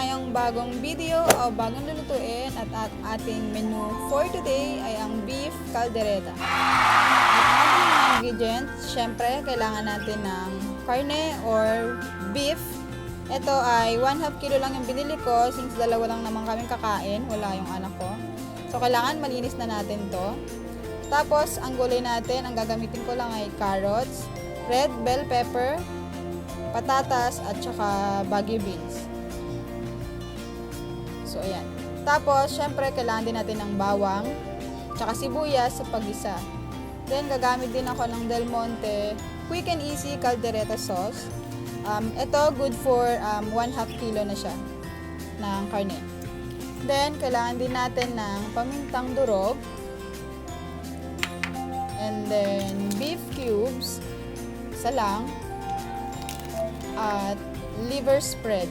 tayong bagong video o bagong lulutuin at ating menu for today ay ang beef caldereta. At ang ating mga ingredients, syempre kailangan natin ng karne or beef. Ito ay 1/2 kilo lang yung binili ko since dalawa lang naman kaming kakain, wala yung anak ko. So kailangan malinis na natin to. Tapos ang gulay natin, ang gagamitin ko lang ay carrots, red bell pepper, patatas at saka bagyo beans. So ayan. Tapos syempre kailangan din natin ng bawang, tsaka sibuyas sa paggisa. Then gagamit din ako ng Del Monte quick and easy caldereta sauce. Ito good for 1/2 kilo na siya ng karne. Then kailangan din natin ng pamintang durog. And then beef cubes, isa lang. At liver spread.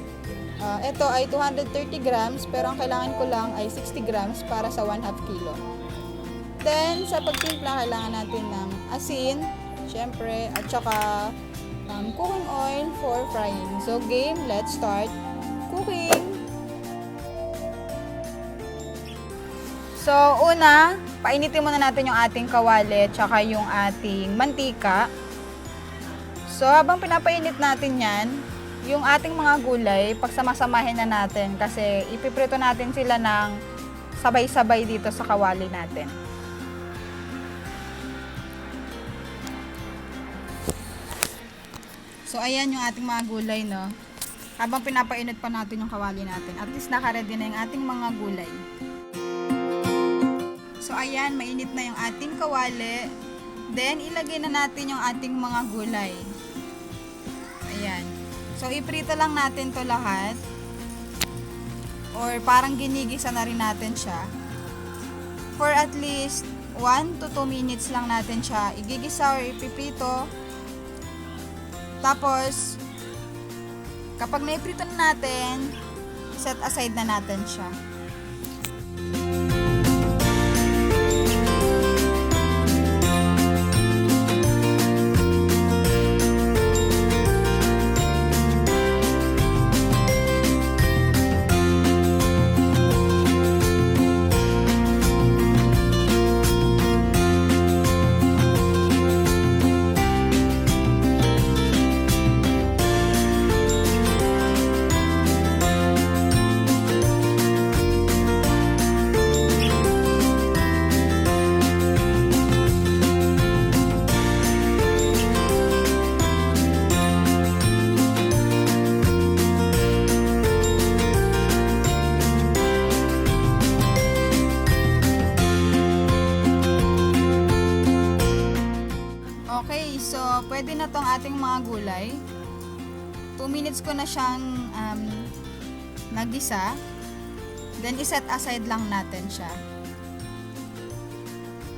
Ito ay 230 grams pero ang kailangan ko lang ay 60 grams para sa 1/2 kilo. Then sa pagtimpla kailangan natin ng asin, syempre, at saka cooking oil for frying. So game, let's start cooking. So una, painitin muna natin yung ating kawali at saka yung ating mantika. So, habang pinapainit natin yan, yung ating mga gulay, pagsamasamahin na natin kasi ipiprito natin sila ng sabay-sabay dito sa kawali natin. So, ayan yung ating mga gulay, no? Habang pinapainit pa natin yung kawali natin, at least naka-ready na yung ating mga gulay. So, ayan, mainit na yung ating kawali. Then, ilagay na natin yung ating mga gulay. Ayan. So, iprito lang natin to lahat. Or parang ginigisa na rin natin siya. For at least 1 to 2 minutes lang natin siya igigisa or ipiprito. Tapos, kapag naiprito na natin, set aside na natin siya. Okay, so pwede na tong ating mga gulay. 2 minutes ko na siyang nagisa. Then iset aside lang natin siya.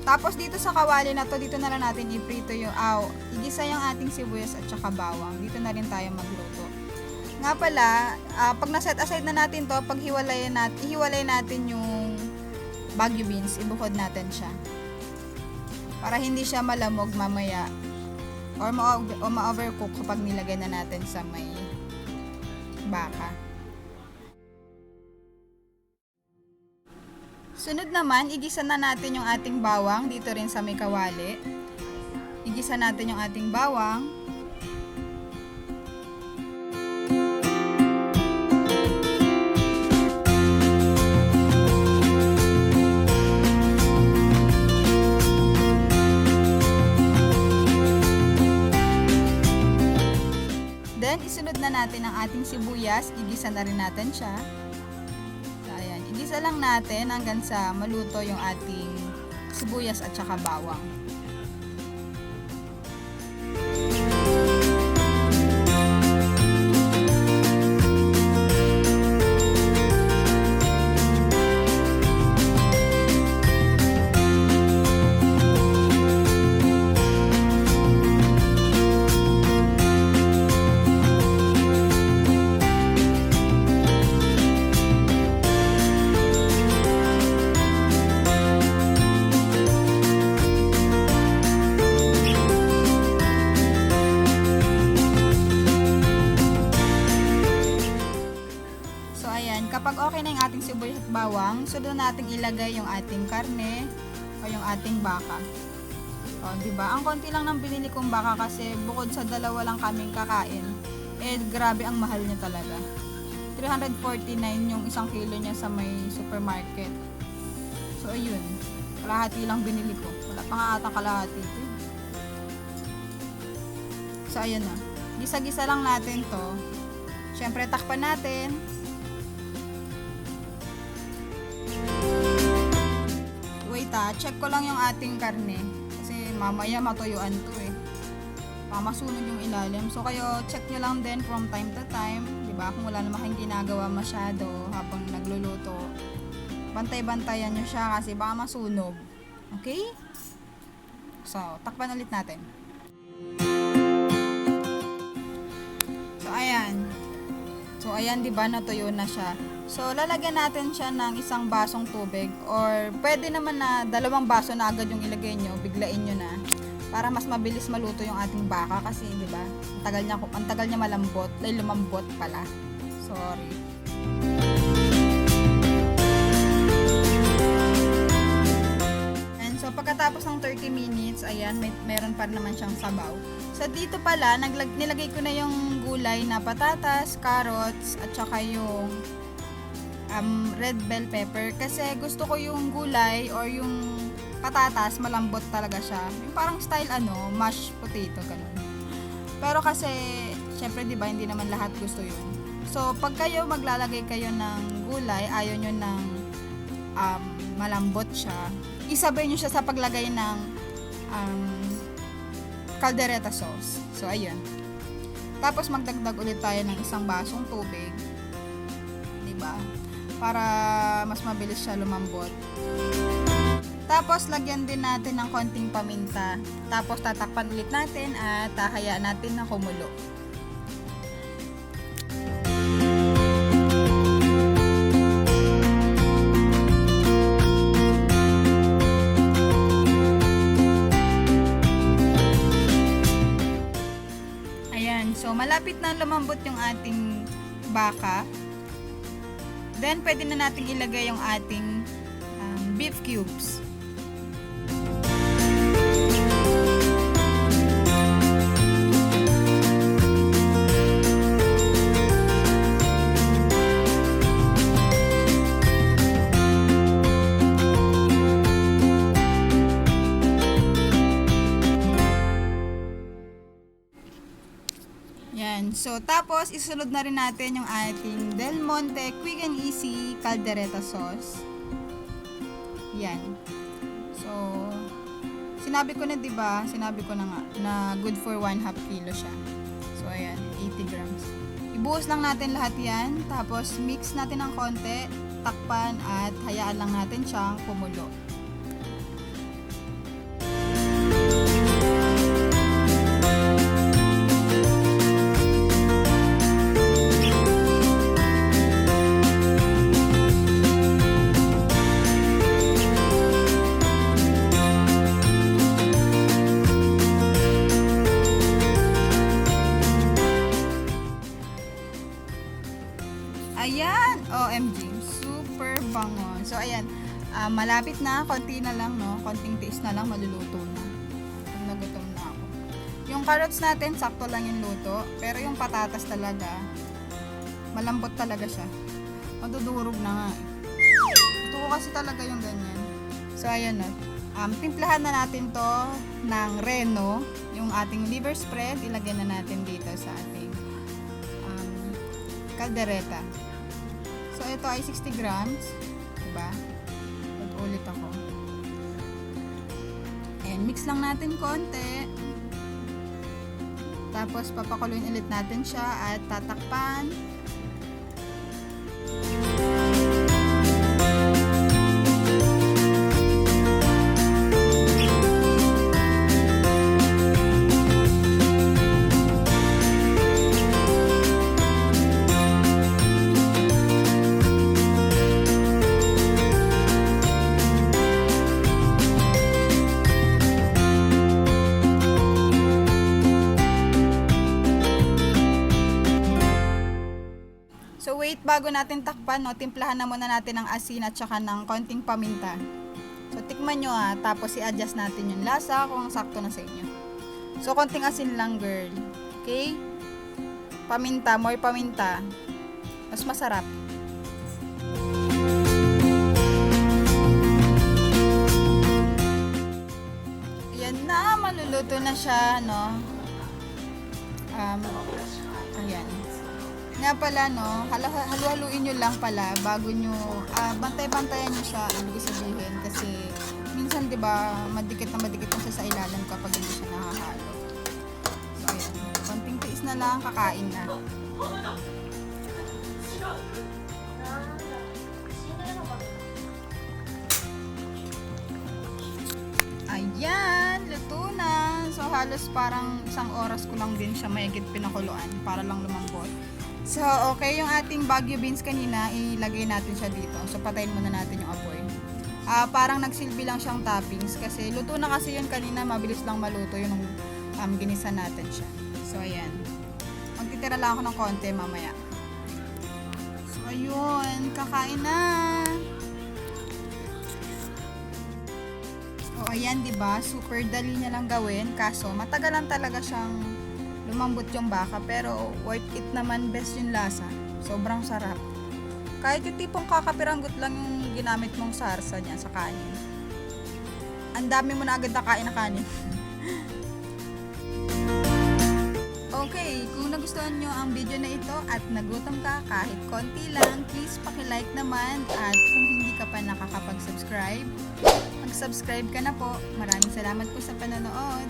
Tapos dito sa kawali na to, dito na lang natin iprito yung igisa yung ating sibuyas at saka bawang. Dito na rin tayo magluto. Nga pala, pag na-set aside na natin to, pag hiwalay natin yung bagyo beans, ibukod natin siya. Para hindi siya malamog mamaya or ma-overcook kapag nilagay na natin sa may baka. Sunod naman, igisa na natin yung ating bawang dito rin sa may kawali. Igisa natin yung ating bawang. Then, isunod na natin ang ating sibuyas. Igisa na rin natin siya. So, ayan. Igisa lang natin hanggang sa maluto yung ating sibuyas at saka bawang. bawang. So doon natin ilagay yung ating karne o yung ating baka. O, diba? Ang konti lang ng binili kong baka kasi bukod sa dalawa lang kaming kakain, eh grabe ang mahal niya talaga. 349 yung isang kilo niya sa may supermarket. So ayun, kalahati lang binili ko. Wala pa nga atang kalahati ito. So ayun na. Gisa-gisa lang natin to. Siyempre takpan natin. Wait check ko lang yung ating karne. Kasi mamaya matuyuan to eh. Masunog yung ilalim. So kayo check nyo lang din from time to time. Diba? Kung wala naman kayong ginagawa masyado habang nagluluto. Bantay-bantayan nyo siya kasi baka masunog. Okay? So, takpan ulit natin. So, ayan, diba, natuyo na siya. So, lalagyan natin siya ng isang basong tubig or pwede naman na 2 baso na agad yung ilagay nyo, biglain nyo na para mas mabilis maluto yung ating baka kasi, diba, ang tagal niya malambot, ay lumambot pala. Sorry. And so, pagkatapos ng 30 minutes, ayan, meron pa naman siyang sabaw. So, dito pala, nilagay ko na yung gulay na patatas, carrots, at saka yung red bell pepper. Kasi gusto ko yung gulay or yung patatas, malambot talaga siya. Yung parang style mashed potato, ganun. Pero kasi, syempre, diba, hindi naman lahat gusto yun. So, pag kayo maglalagay kayo ng gulay, ayaw nyo ng malambot siya, isabay nyo siya sa paglagay ng caldereta sauce. So, ayun. Tapos, magdagdag ulit tayo ng isang basong tubig. Diba? Para mas mabilis siya lumambot. Tapos, lagyan din natin ng konting paminta. Tapos, tatakpan ulit natin at hayaan natin na kumulo. So, malapit na lumambot yung ating baka. Then, pwede na natin ilagay yung ating beef cubes. Yan. So, tapos, isunod na rin natin yung ating Del Monte Quick and Easy Caldereta Sauce. Yan. So, sinabi ko na, diba? Sinabi ko na nga, na good for 1/2 kilo siya. So, ayan, 80 grams. Ibuhos lang natin lahat yan. Tapos, mix natin ng konti, takpan, at hayaan lang natin siyang kumulo. Ayan! OMG! Super bango. So, ayan. Malapit na. Konti na lang, no? Konting tiis na lang. Maluluto na. Nagutom na ako. Yung carrots natin, sakto lang yung luto. Pero yung patatas talaga, malambot talaga siya. Madudurog na nga. Gusto ko kasi talaga yung ganyan. So, ayan na. Timplahan na natin to ng reno. Yung ating liver spread, ilagay na natin dito sa ating caldereta. So, ito ay 60 grams. Diba? Ulit ako. And mix lang natin konti. Tapos, papakuluin ulit natin siya at tatakpan. bago natin takpan, no, timplahan na muna natin ng asin at saka ng konting paminta. So, tikman nyo tapos i-adjust natin yung lasa kung sakto na sa inyo. So, konting asin lang, girl. Okay? Paminta, more paminta. Mas masarap. Ayan na, maluluto na siya, no? Ayan. Nga pala, no, halu-haluin nyo lang pala bago nyo, bantay-bantayan nyo siya, ibig sabihin, kasi minsan, di ba, madikit na siya sa ilalim kapag hindi siya nakahalo. So, ayan. Konting tiis na lang, kakain na. Ayan, luto na. So, halos parang 1 oras ko lang din siya mahigit pinakuluan para lang lumambot. So, okay, yung ating Baguio beans kanina, ilagay natin siya dito. So, patayin muna natin yung apoy. Parang nagsilbi lang siyang toppings kasi luto na kasi yun kanina, mabilis lang maluto yung ginisa natin siya. So, ayan. Magtitira lang ako ng konti mamaya. So, ayun, kakain na. So, ayan, diba? Super dali niya lang gawin. Kaso, matagalan talaga siyang lumambot yung baka. Pero, worth it naman, best yung lasa. Sobrang sarap. Kahit yung tipong kakapiranggot lang yung ginamit mong sarsa niya sa kanin. Ang dami mo na agad nakain na kanin. Okay, kung nagustuhan nyo ang video na ito at nagutom ka kahit konti lang, please paki-like naman. At kung hindi ka pa nakakapag-subscribe, mag-subscribe ka na po. Maraming salamat po sa panonood.